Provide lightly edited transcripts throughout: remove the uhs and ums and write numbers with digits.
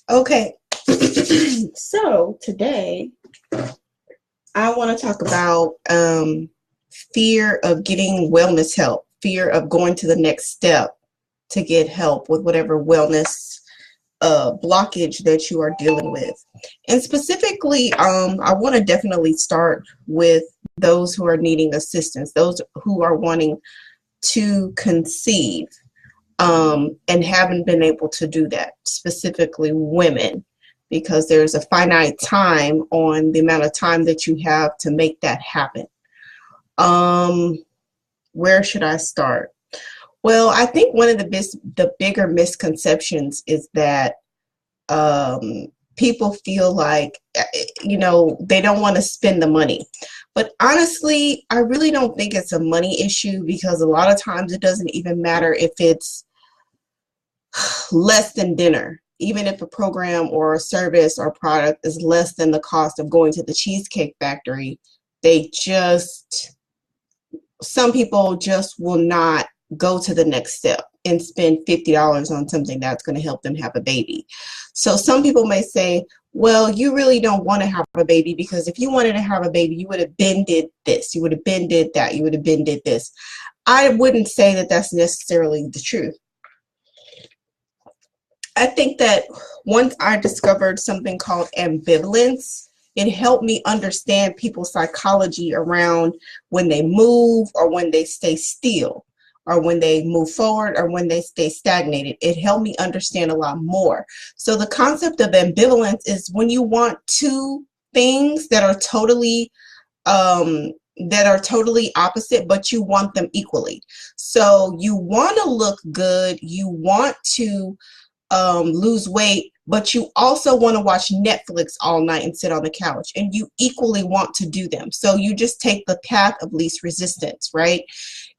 Okay, so today I want to talk about fear of getting wellness help, fear of going to the next step to get help with whatever wellness blockage that you are dealing with. And specifically, I want to definitely start with those who are needing assistance, those who are wanting to conceive and haven't been able to do that, specifically women, because there's a finite time on the amount of time that you have to make that happen. Where should I start? Well, I think one of the bigger misconceptions is that people feel like, they don't want to spend the money. But honestly, I really don't think it's a money issue, because a lot of times it doesn't even matter if it's less than dinner. Even if a program or a service or product is less than the cost of going to the Cheesecake Factory, some people just will not go to the next step and spend $50 on something that's going to help them have a baby. So some people may say, well, you really don't want to have a baby, because if you wanted to have a baby, you would have been did this, you would have been did that, you would have been did this. I wouldn't say that that's necessarily the truth. I think that once I discovered something called ambivalence, it helped me understand people's psychology around when they move or when they stay still, or when they move forward or when they stay stagnated. It helped me understand a lot more. So the concept of ambivalence is when you want two things that are totally opposite, but you want them equally. So you want to look good, you want to lose weight, but you also want to watch Netflix all night and sit on the couch, and you equally want to do them. So you just take the path of least resistance, right?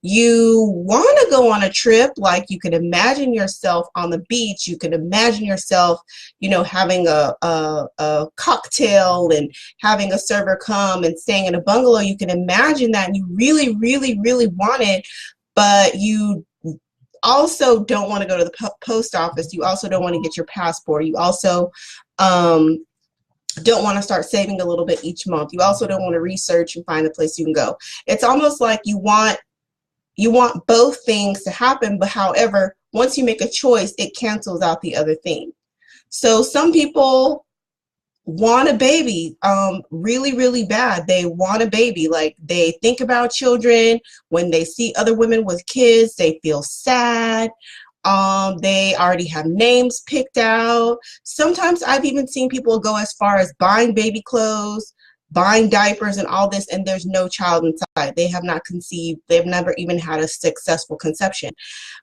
You want to go on a trip, like you can imagine yourself on the beach, you can imagine yourself, having a cocktail and having a server come and staying in a bungalow. You can imagine that, and you really, really, really want it, but you also don't want to go to the post office. You also don't want to get your passport. You also don't want to start saving a little bit each month. You also don't want to research and find a place you can go. It's almost like you want both things to happen, but however, once you make a choice, it cancels out the other thing. So some people want a baby really, really bad. They want a baby. Like, they think about children. When they see other women with kids, they feel sad. They already have names picked out. Sometimes I've even seen people go as far as buying baby clothes, buying diapers and all this, and there's no child inside. They have not conceived. They've never even had a successful conception.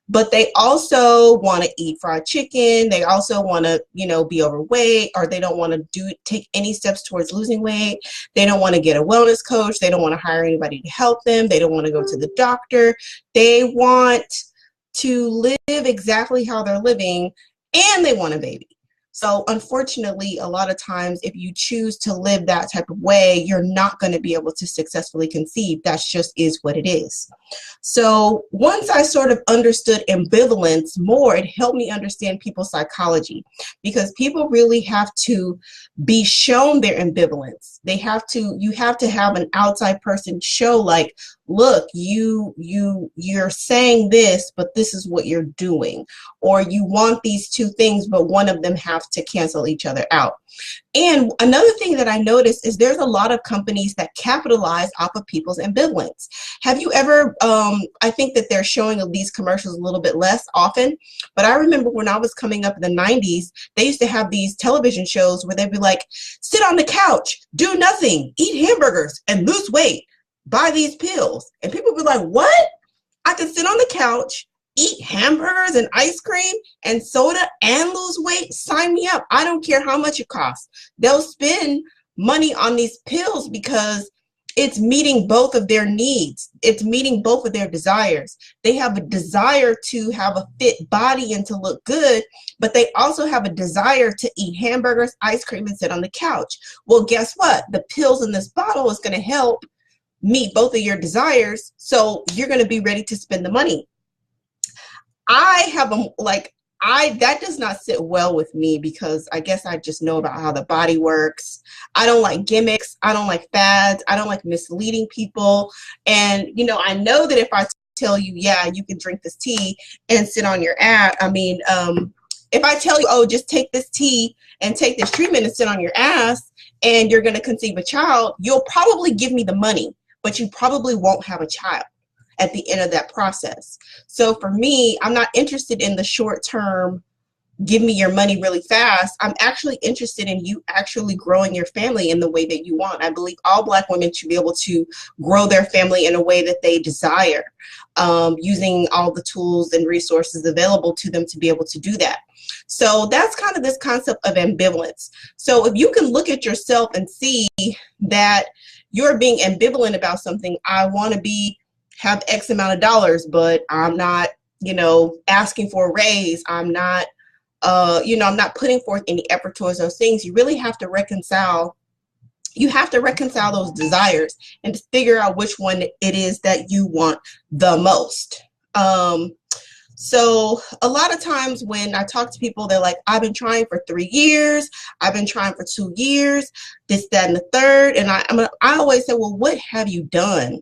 But they also want to eat fried chicken. They also want to, be overweight, or they don't want to take any steps towards losing weight. They don't want to get a wellness coach. They don't want to hire anybody to help them. They don't want to go to the doctor. They want to live exactly how they're living, and they want a baby. So unfortunately, a lot of times, if you choose to live that type of way, you're not going to be able to successfully conceive. That just is what it is. So once I sort of understood ambivalence more, it helped me understand people's psychology, because people really have to be shown their ambivalence. You have to have an outside person show, like, look, you're saying this, but this is what you're doing. Or you want these two things, but one of them have to cancel each other out. And another thing that I noticed is there's a lot of companies that capitalize off of people's ambivalence. Have you ever, I think that they're showing these commercials a little bit less often, but I remember when I was coming up in the 90s, they used to have these television shows where they'd be like, sit on the couch, do nothing, eat hamburgers, and lose weight. Buy these pills. And people be like, what? I can sit on the couch, eat hamburgers and ice cream and soda and lose weight? Sign me up. I don't care how much it costs. They'll spend money on these pills because it's meeting both of their needs. It's meeting both of their desires. They have a desire to have a fit body and to look good, but they also have a desire to eat hamburgers, ice cream, and sit on the couch. Well, guess what? The pills in this bottle is going to help meet both of your desires, so you're going to be ready to spend the money. I have a, like, that does not sit well with me, because I guess I just know about how the body works. I don't like gimmicks. I don't like fads. I don't like misleading people. And, you know, I know that if I tell you, yeah, you can drink this tea and sit on your ass, I mean, if I tell you, oh, just take this tea and take this treatment and sit on your ass and you're going to conceive a child, you'll probably give me the money, but you probably won't have a child at the end of that process. So for me, I'm not interested in the short term, give me your money really fast. I'm actually interested in you actually growing your family in the way that you want. I believe all Black women should be able to grow their family in a way that they desire, using all the tools and resources available to them to be able to do that. So that's kind of this concept of ambivalence. So if you can look at yourself and see that you're being ambivalent about something, I want to have X amount of dollars, but I'm not, you know, asking for a raise. I'm not, you know, I'm not putting forth any effort towards those things. You really have to reconcile. You have to reconcile those desires and figure out which one it is that you want the most. So a lot of times when I talk to people, they're like, I've been trying for 3 years. I've been trying for 2 years, this, that, and the third. And I always say, well, what have you done?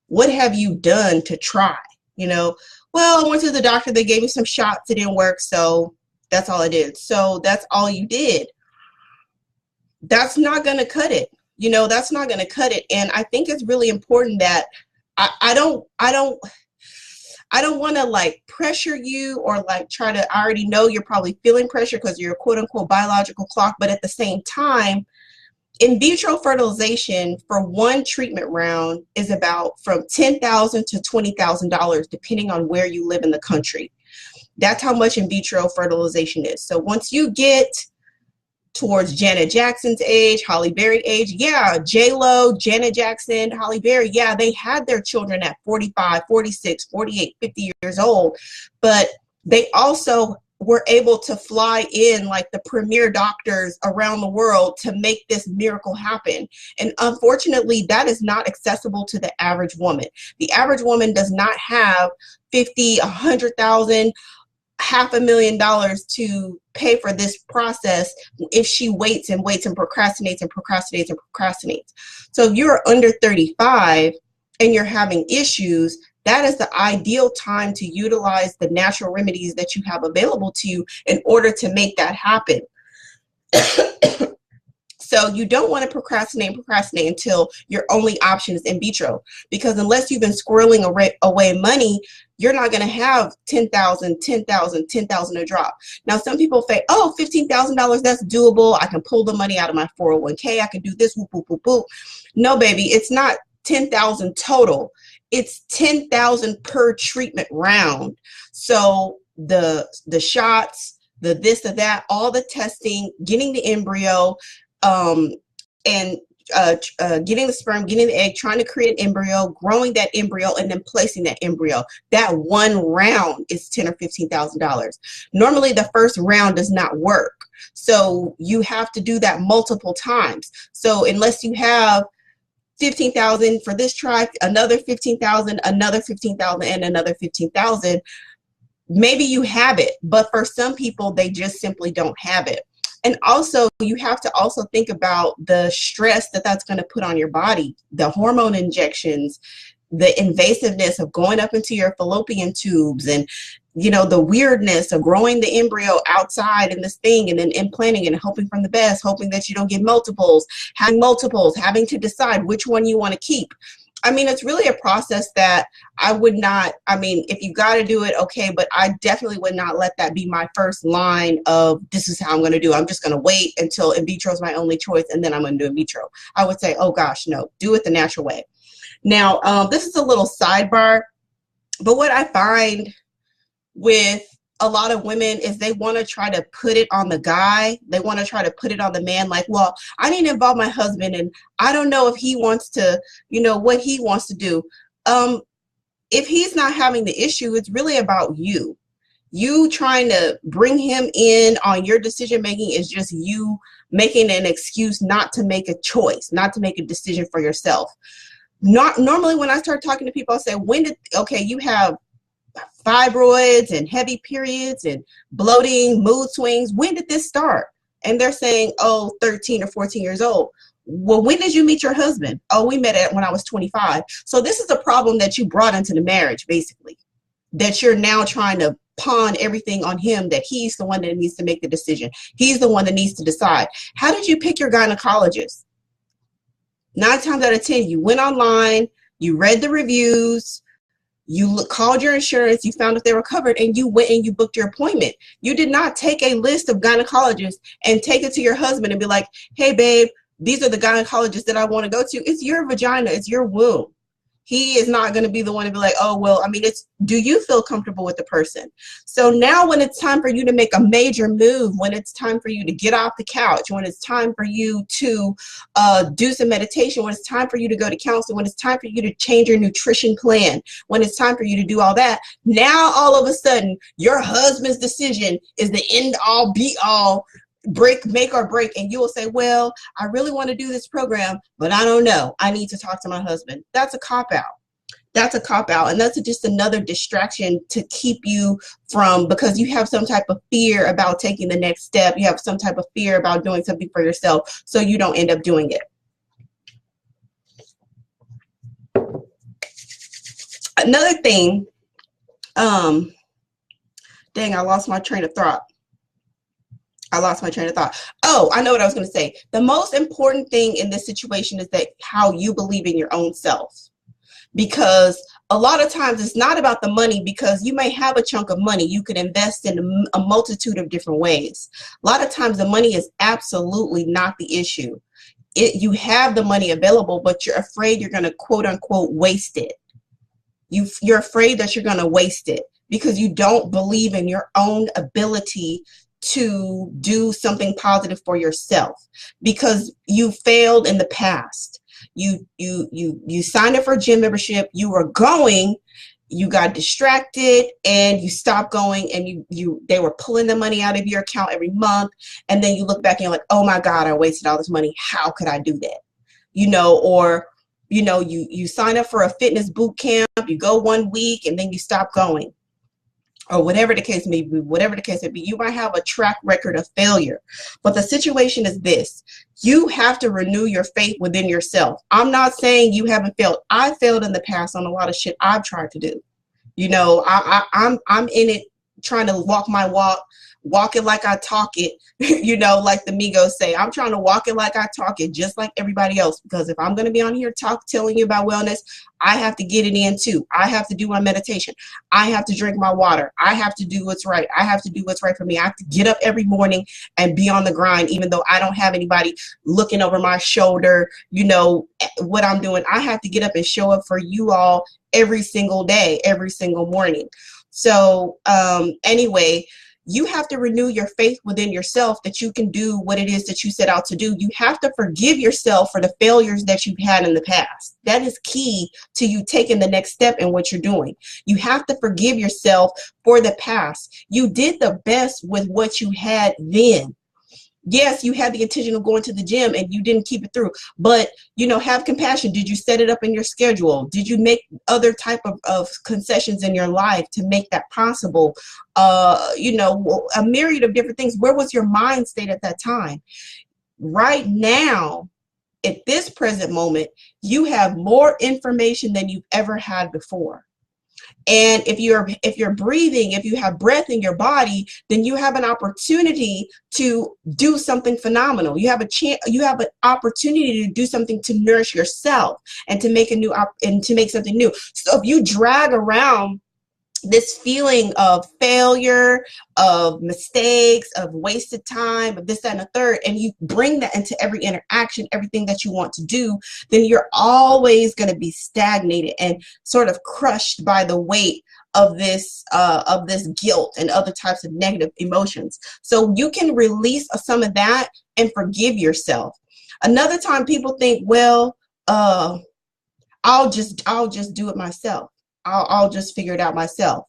What have you done to try? You know, well, I went to the doctor. They gave me some shots. It didn't work. So that's all I did. So that's all you did. That's not going to cut it. You know, that's not going to cut it. And I think it's really important that I don't want to like pressure you or like try to, I already know you're probably feeling pressure because you're a quote unquote biological clock. But at the same time, in vitro fertilization for one treatment round is about from $10,000 to $20,000, depending on where you live in the country. That's how much in vitro fertilization is. So once you get towards Janet Jackson's age, Halle Berry age, yeah, J-Lo, Janet Jackson, Halle Berry, yeah, they had their children at 45, 46, 48, 50 years old, but they also were able to fly in like the premier doctors around the world to make this miracle happen. And unfortunately, that is not accessible to the average woman. The average woman does not have 50, 100,000, $500,000 to pay for this process if she waits and waits and procrastinates and procrastinates and procrastinates. So if you're under 35 and you're having issues, that is the ideal time to utilize the natural remedies that you have available to you in order to make that happen. So you don't want to procrastinate until your only option is in vitro, because unless you've been squirreling away money, you're not going to have $10,000 a drop. Now, some people say, oh, $15,000, that's doable. I can pull the money out of my 401k. I can do this, whoop, whoop, whoop, whoop. No, baby, it's not 10,000 total. It's 10,000 per treatment round. So the shots, the this, the that, all the testing, getting the embryo, and getting the sperm, getting the egg, trying to create an embryo, growing that embryo, and then placing that embryo. That one round is $10,000 or $15,000. Normally, the first round does not work. So you have to do that multiple times. So unless you have 15,000 for this try, another 15,000, another 15,000, and another 15,000, maybe you have it. But for some people, they just simply don't have it. And also, you have to also think about the stress that that's going to put on your body, the hormone injections, the invasiveness of going up into your fallopian tubes, and, you know, the weirdness of growing the embryo outside in this thing and then implanting and hoping from the best, hoping that you don't get multiples, having to decide which one you want to keep. I mean, it's really a process that I would not, I mean, if you got to do it, okay, but I definitely would not let that be my first line of this is how I'm going to do it. I'm just going to wait until in vitro is my only choice and then I'm going to do in vitro. I would say, oh gosh, no, do it the natural way. Now, this is a little sidebar, but what I find with a lot of women is they want to try to put it on the guy. They want to try to put it on the man. Like, well, I need to involve my husband and I don't know if he wants to, you know, what he wants to do. If he's not having the issue, it's really about you. You trying to bring him in on your decision making is just you making an excuse not to make a choice, not to make a decision for yourself. Not normally when I start talking to people, I say, okay, you have fibroids and heavy periods and bloating, mood swings. When did this start? And they're saying, oh, 13 or 14 years old. Well, when did you meet your husband? Oh, we met when I was 25. So this is a problem that you brought into the marriage, basically, that you're now trying to pawn everything on him, that he's the one that needs to make the decision. He's the one that needs to decide. How did you pick your gynecologist? 9 times out of 10, you went online, you read the reviews, you called your insurance, you found that they were covered, and you went and you booked your appointment. You did not take a list of gynecologists and take it to your husband and be like, hey, babe, these are the gynecologists that I want to go to. It's your vagina. It's your womb. He is not going to be the one to be like, oh, well, I mean, do you feel comfortable with the person? So now when it's time for you to make a major move, when it's time for you to get off the couch, when it's time for you to do some meditation, when it's time for you to go to counseling, when it's time for you to change your nutrition plan, when it's time for you to do all that, now all of a sudden your husband's decision is the end all be all, make or break, and you will say, well, I really want to do this program, but I don't know. I need to talk to my husband. That's a cop-out. That's a cop-out, and that's just another distraction to keep you from, because you have some type of fear about taking the next step. You have some type of fear about doing something for yourself, so you don't end up doing it. Another thing, dang, I lost my train of thought. Oh, I know what I was going to say. The most important thing in this situation is that how you believe in your own self. Because a lot of times it's not about the money, because you may have a chunk of money. You could invest in a multitude of different ways. A lot of times the money is absolutely not the issue. You have the money available, but you're afraid you're going to quote unquote waste it. You're afraid that you're going to waste it because you don't believe in your own ability to do something positive for yourself, because you failed in the past. You signed up for a gym membership, you were going, you got distracted and you stopped going, and they were pulling the money out of your account every month, and then you look back and you're like, oh my God, I wasted all this money. How could I do that? Or you sign up for a fitness boot camp, you go 1 week and then you stop going. Or whatever the case may be, you might have a track record of failure. But the situation is this: you have to renew your faith within yourself. I'm not saying you haven't failed. I failed in the past on a lot of shit I've tried to do. I'm in it trying to walk my walk, walk it like I talk it, like the Migos say. I'm trying to walk it like I talk it, just like everybody else. Because if I'm going to be on here telling you about wellness, I have to get it in too. I have to do my meditation. I have to drink my water. I have to do what's right. I have to do what's right for me. I have to get up every morning and be on the grind, even though I don't have anybody looking over my shoulder, what I'm doing. I have to get up and show up for you all every single day, every single morning. So anyway, you have to renew your faith within yourself that you can do what it is that you set out to do. You have to forgive yourself for the failures that you've had in the past. That is key to you taking the next step in what you're doing. You have to forgive yourself for the past. You did the best with what you had then. Yes, you had the intention of going to the gym and you didn't keep it through, but have compassion. Did you set it up in your schedule? Did you make other type of concessions in your life to make that possible? A myriad of different things. Where was your mind state at that time? Right now, at this present moment, you have more information than you've ever had before. And if you're breathing, if you have breath in your body, then you have an opportunity to do something phenomenal. You have an opportunity to do something to nourish yourself and to make something new. So if you drag around this feeling of failure, of mistakes, of wasted time, of this, that, and the third, and you bring that into every interaction, everything that you want to do, then you're always going to be stagnated and sort of crushed by the weight of this guilt and other types of negative emotions. So you can release some of that and forgive yourself. Another time people think, well, I'll just do it myself. I'll just figure it out myself.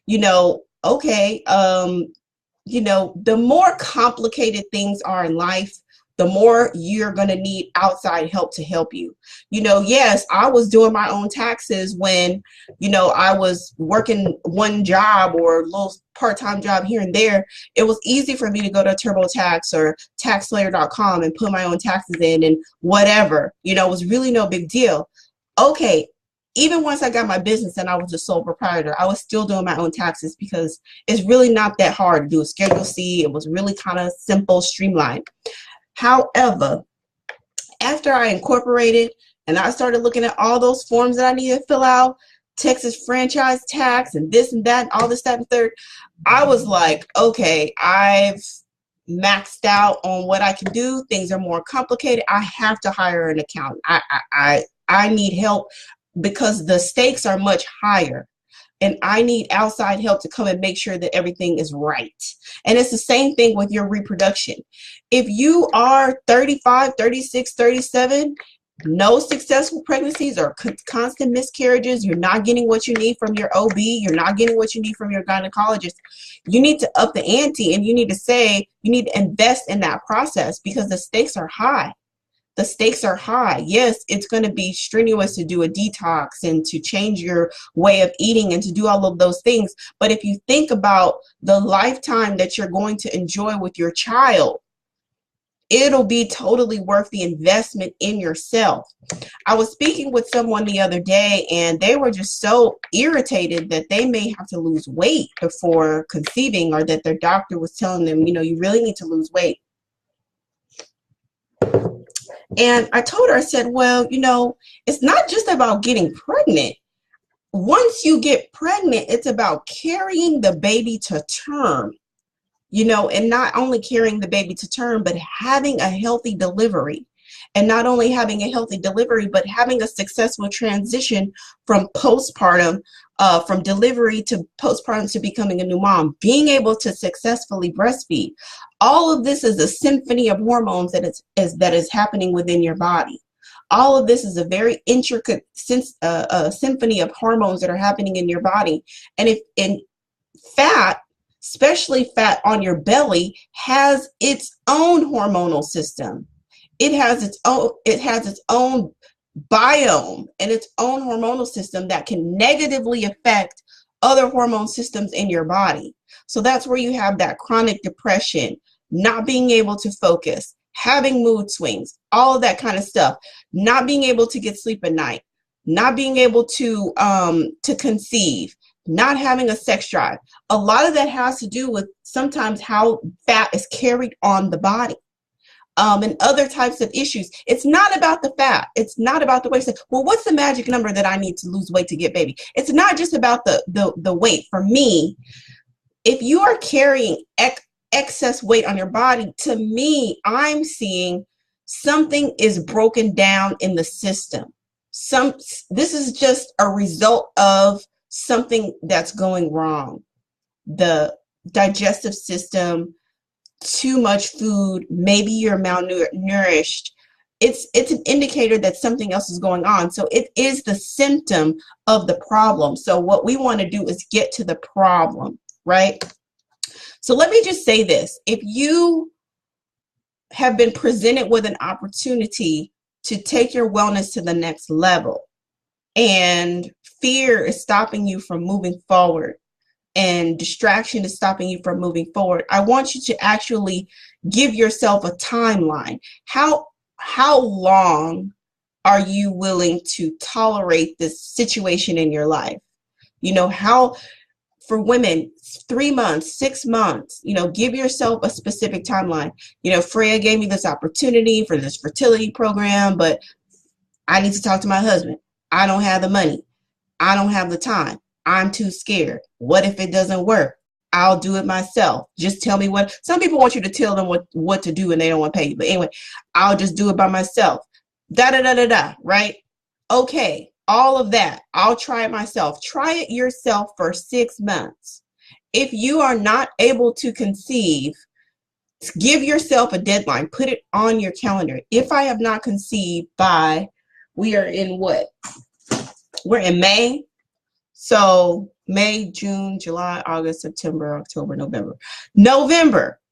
Okay. The more complicated things are in life, the more you're going to need outside help to help you. You know, yes, I was doing my own taxes when, you know, I was working one job or a little part-time job here and there. It was easy for me to go to TurboTax or taxslayer.com and put my own taxes in and whatever, you know, it was really no big deal. Okay. Even once I got my business and I was a sole proprietor, I was still doing my own taxes because it's really not that hard to do a Schedule C. It was really kind of simple, streamlined. However, after I incorporated and I started looking at all those forms that I needed to fill out, Texas franchise tax and this and that, and all this, that, and third, I was like, okay, I've maxed out on what I can do. Things are more complicated. I have to hire an accountant. I need help because the stakes are much higher. And I need outside help to come and make sure that everything is right. And it's the same thing with your reproduction. If you are 35, 36, 37, no successful pregnancies or constant miscarriages, you're not getting what you need from your OB, you're not getting what you need from your gynecologist, you need to up the ante and you need to say, you need to invest in that process because the stakes are high. The stakes are high. Yes, it's going to be strenuous to do a detox and to change your way of eating and to do all of those things. But if you think about the lifetime that you're going to enjoy with your child, it'll be totally worth the investment in yourself. I was speaking with someone the other day and they were just so irritated that they may have to lose weight before conceiving, or that their doctor was telling them, you know, you really need to lose weight. And I told her, I said, well, you know, it's not just about getting pregnant. Once you get pregnant, it's about carrying the baby to term, you know, and not only carrying the baby to term, but having a healthy delivery. And not only having a healthy delivery, but having a successful transition from postpartum, from delivery to postpartum to becoming a new mom, being able to successfully breastfeed. All of this is a symphony of hormones that is happening within your body. All of this is a very intricate symphony of hormones that are happening in your body. And if in fat, especially fat on your belly, has its own hormonal system. It has its own biome and its own hormonal system that can negatively affect other hormone systems in your body. So that's where you have that chronic depression, not being able to focus, having mood swings, all of that kind of stuff, not being able to get sleep at night, not being able to conceive, not having a sex drive. A lot of that has to do with sometimes how fat is carried on the body. And other types of issues. It's not about the fat. It's not about the weight. Well, what's the magic number that I need to lose weight to get baby? It's not just about the weight. For me, if you are carrying excess weight on your body, to me, I'm seeing something is broken down in the system. This is just a result of something that's going wrong. The digestive system, too much food, maybe you're malnourished. It's an indicator that something else is going on. So it is the symptom of the problem. So what we want to do is get to the problem, right? So let me just say this. If you have been presented with an opportunity to take your wellness to the next level and fear is stopping you from moving forward, and distraction is stopping you from moving forward, I want you to actually give yourself a timeline. How long are you willing to tolerate this situation in your life? You know, for women, 3 months, 6 months, you know, give yourself a specific timeline. You know, Freya gave me this opportunity for this fertility program, but I need to talk to my husband. I don't have the money. I don't have the time. I'm too scared. What if it doesn't work? I'll do it myself. Just tell me what. Some people want you to tell them what to do and they don't want to pay you. But anyway, I'll just do it by myself. Right? Okay, all of that. I'll try it myself. Try it yourself for 6 months. If you are not able to conceive, give yourself a deadline. Put it on your calendar. If I have not conceived by, we are in what? We're in May. So May, June, July, August, September, October, November.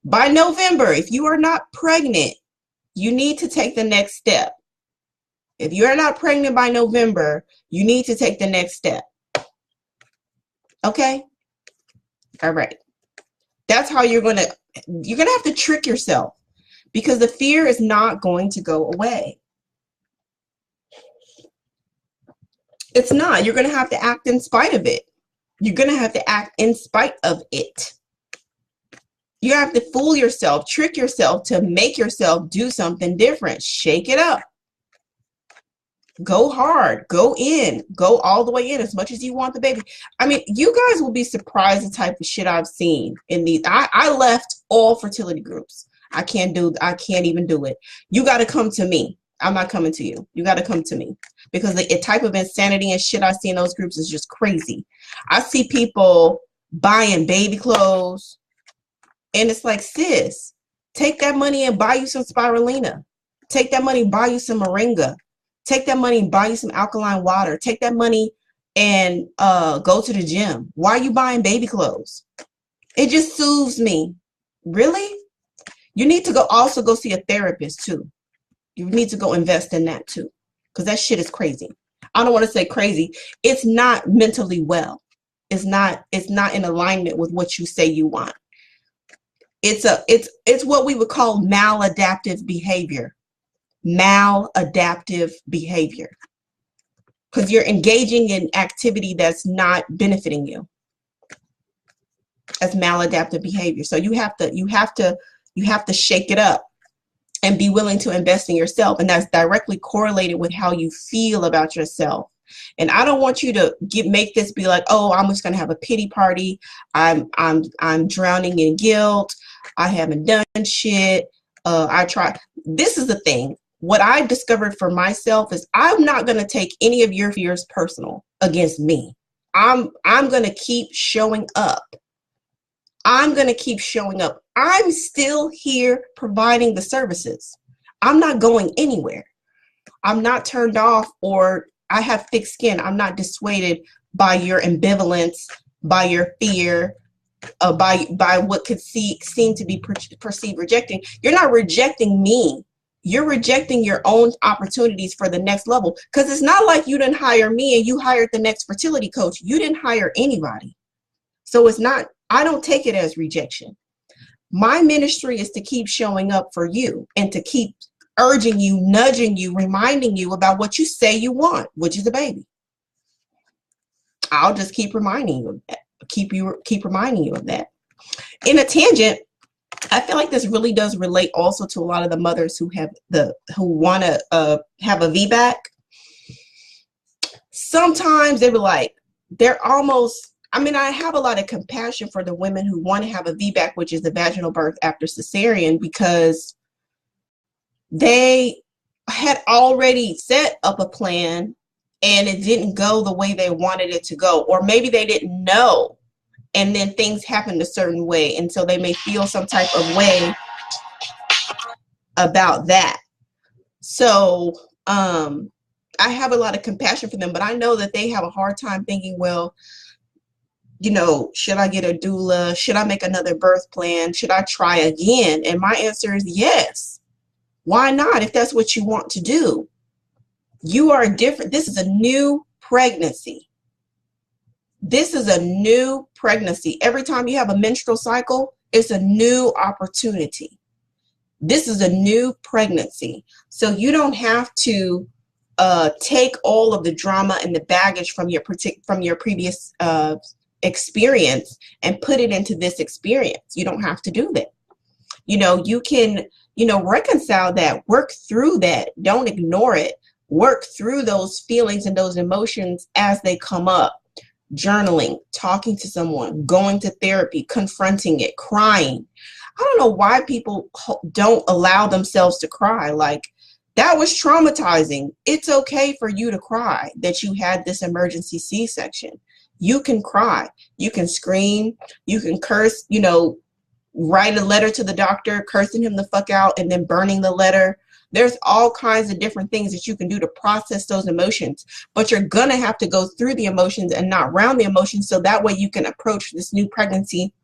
By November, if you are not pregnant, you need to take the next step. If you're not pregnant by November, you need to take the next step. Okay? All right. That's how you're going to have to trick yourself, because the fear is not going to go away. It's not. You're going to have to act in spite of it. You're going to have to act in spite of it. You have to fool yourself, trick yourself to make yourself do something different. Shake it up. Go hard. Go in. Go all the way in as much as you want the baby. I mean, you guys will be surprised the type of shit I've seen in these. I left all fertility groups. I can't even do it. You got to come to me. I'm not coming to you. You got to come to me, because the type of insanity and shit I see in those groups is just crazy. I see people buying baby clothes, and it's like, sis, take that money and buy you some spirulina. Take that money and buy you some moringa. Take that money and buy you some alkaline water. Take that money and go to the gym. Why are you buying baby clothes? It just soothes me. Really? You need to also go see a therapist too. You need to go invest in that too, because that shit is crazy. I don't want to say crazy. It's not mentally well. It's not in alignment with what you say you want. It's what we would call maladaptive behavior. Maladaptive behavior. Because you're engaging in activity that's not benefiting you. That's maladaptive behavior. So you have to shake it up and be willing to invest in yourself. And that's directly correlated with how you feel about yourself. And I don't want you to make this be like, oh, I'm just going to have a pity party. I'm drowning in guilt. I haven't done shit. I tried. This is the thing. What I discovered for myself is I'm not going to take any of your fears personal against me. I'm going to keep showing up. I'm going to keep showing up. I'm still here providing the services. I'm not going anywhere. I'm not turned off, or I have thick skin. I'm not dissuaded by your ambivalence, by your fear, by what could seem to be perceived rejecting. You're not rejecting me. You're rejecting your own opportunities for the next level. Because it's not like you didn't hire me and you hired the next fertility coach. You didn't hire anybody. So it's not, I don't take it as rejection. My ministry is to keep showing up for you and to keep urging you, nudging you, reminding you about what you say you want, which is a baby. I'll just keep reminding you of that. Keep reminding you of that. In a tangent, I feel like this really does relate also to a lot of the mothers who want to have a VBAC. Sometimes they were like, they're almost, I mean, I have a lot of compassion for the women who want to have a VBAC, which is a vaginal birth after cesarean, because they had already set up a plan and it didn't go the way they wanted it to go, or maybe they didn't know, and then things happened a certain way, and so they may feel some type of way about that. So I have a lot of compassion for them, but I know that they have a hard time thinking, well, you know, should I get a doula? Should I make another birth plan? Should I try again? And my answer is yes. Why not, if that's what you want to do? You are different. This is a new pregnancy. This is a new pregnancy. Every time you have a menstrual cycle, it's a new opportunity. This is a new pregnancy. So you don't have to take all of the drama and the baggage from your previous experience and put it into this experience. You don't have to do that. You know, you can, you know, reconcile that, work through that. Don't ignore it. Work through those feelings and those emotions as they come up. Journaling, talking to someone, going to therapy, confronting it, crying. I don't know why people don't allow themselves to cry. Like, that was traumatizing. It's okay for you to cry that you had this emergency C-section. You can cry. You can scream. You can curse, you know, write a letter to the doctor, cursing him the fuck out, and then burning the letter. There's all kinds of different things that you can do to process those emotions, but you're gonna have to go through the emotions and not around the emotions, so that way you can approach this new pregnancy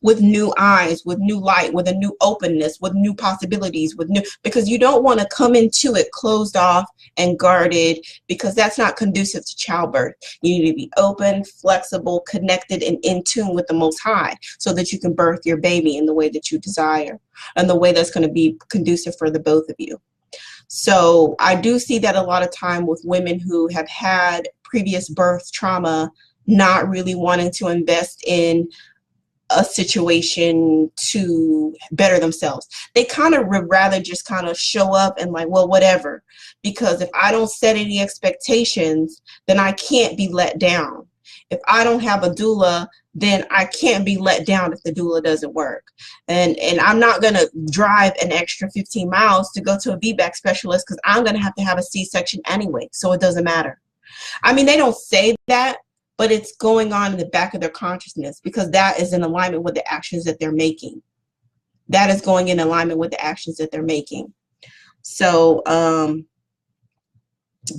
with new eyes, with new light, with a new openness, with new possibilities, with new, because you don't want to come into it closed off and guarded, because that's not conducive to childbirth. You need to be open, flexible, connected, and in tune with the Most High, so that you can birth your baby in the way that you desire and the way that's going to be conducive for the both of you. So I do see that a lot of time with women who have had previous birth trauma, not really wanting to invest in a situation to better themselves. They kind of would rather just kind of show up and like, well, whatever, because if I don't set any expectations, then I can't be let down. If I don't have a doula, then I can't be let down if the doula doesn't work. And I'm not going to drive an extra 15 miles to go to a VBAC specialist, because I'm going to have a C-section anyway, so it doesn't matter. I mean, they don't say that, but it's going on in the back of their consciousness, because that is in alignment with the actions that they're making. That is going in alignment with the actions that they're making. So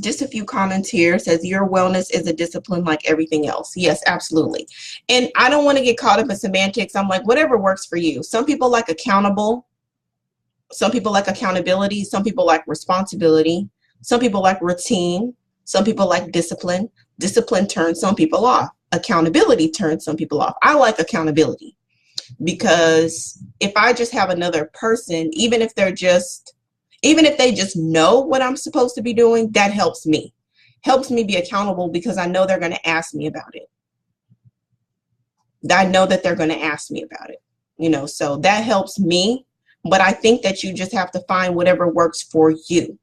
just a few comments here. Says, your wellness is a discipline like everything else. Yes, absolutely. And I don't want to get caught up in semantics. I'm like, whatever works for you. Some people like accountable. Some people like accountability. Some people like responsibility. Some people like routine. Some people like discipline. Discipline turns some people off. Accountability turns some people off. I like accountability, because if I just have another person, even if they just know what I'm supposed to be doing, that helps me be accountable, because I know they're going to ask me about it. I know that they're going to ask me about it, you know, so that helps me. But I think that you just have to find whatever works for you.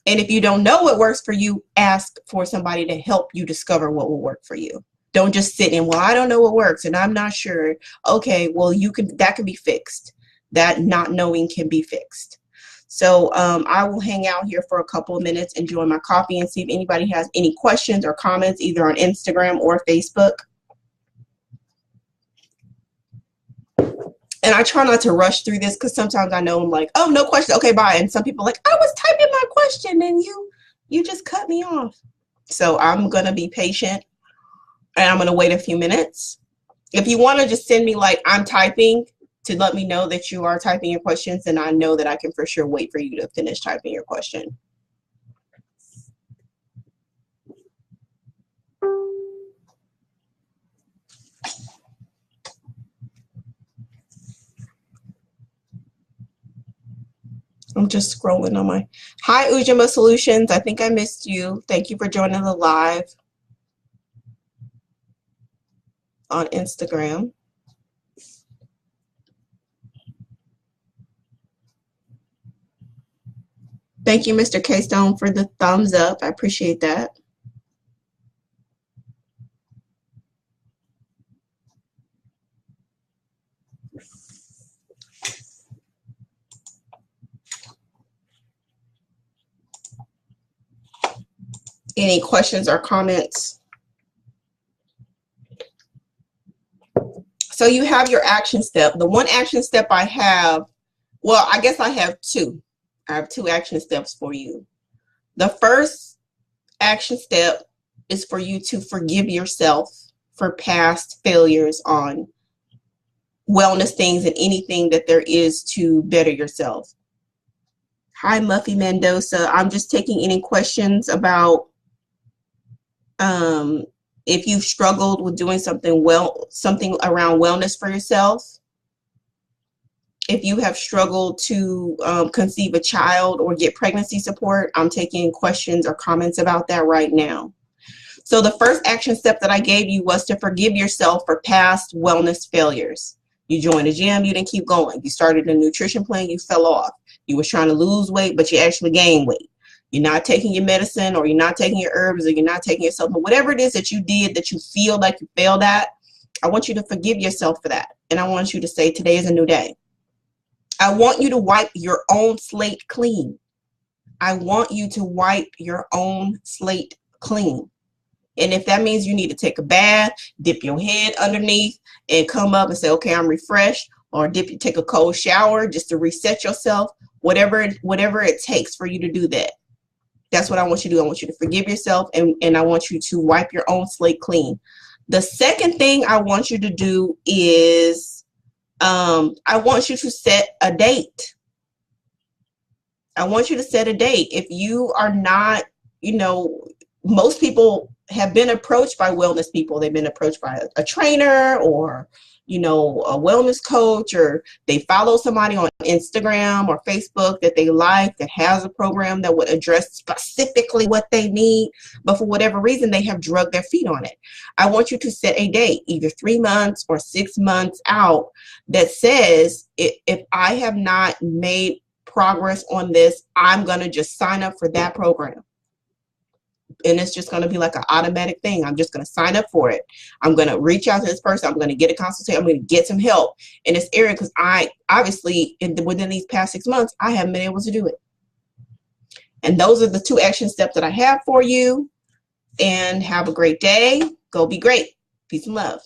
And if you don't know what works for you, ask for somebody to help you discover what will work for you. Don't just sit in, well, I don't know what works and I'm not sure. Okay, well, that can be fixed. That not knowing can be fixed. So I will hang out here for a couple of minutes, enjoy my coffee, and see if anybody has any questions or comments, either on Instagram or Facebook. And I try not to rush through this, because sometimes I know I'm like, oh, no question. Okay, bye. And some people are like, I was typing my question and you just cut me off. So I'm going to be patient, and I'm going to wait a few minutes. If you want to just send me like I'm typing to let me know that you are typing your questions, then I know that I can for sure wait for you to finish typing your question. I'm just scrolling on my... Hi, Ujima Solutions. I think I missed you. Thank you for joining the live on Instagram. Thank you, Mr. K-Stone, for the thumbs up. I appreciate that. Any questions or comments? So you have your action step. The one action step I have, well, I guess I have two. I have two action steps for you. The first action step is for you to forgive yourself for past failures on wellness things and anything that there is to better yourself. Hi, Muffy Mendoza. I'm just taking any questions about if you've struggled with doing something around wellness for yourself. If you have struggled to conceive a child or get pregnancy support, I'm taking questions or comments about that right now. So the first action step that I gave you was to forgive yourself for past wellness failures. You joined a gym, you didn't keep going. You started a nutrition plan, you fell off. You was trying to lose weight, but you actually gained weight. You're not taking your medicine, or you're not taking your herbs, or you're not taking your supplement. Whatever it is that you did that you feel like you failed at, I want you to forgive yourself for that. And I want you to say, today is a new day. I want you to wipe your own slate clean. I want you to wipe your own slate clean. And if that means you need to take a bath, dip your head underneath and come up and say, okay, I'm refreshed, or take a cold shower just to reset yourself, whatever it takes for you to do that. That's what I want you to do. I want you to forgive yourself, and I want you to wipe your own slate clean. The second thing I want you to do is I want you to set a date. I want you to set a date. If you are not, most people have been approached by wellness people. They've been approached by a trainer or, a wellness coach, or they follow somebody on Instagram or Facebook that they like that has a program that would address specifically what they need. But for whatever reason, they have drugged their feet on it. I want you to set a date, either 3 months or 6 months out, that says, if I have not made progress on this, I'm going to just sign up for that program. And it's just going to be like an automatic thing. I'm just going to sign up for it. I'm going to reach out to this person. I'm going to get a consultation. I'm going to get some help in this area, because I obviously within these past 6 months, I haven't been able to do it. And those are the 2 action steps that I have for you. And have a great day. Go be great. Peace and love.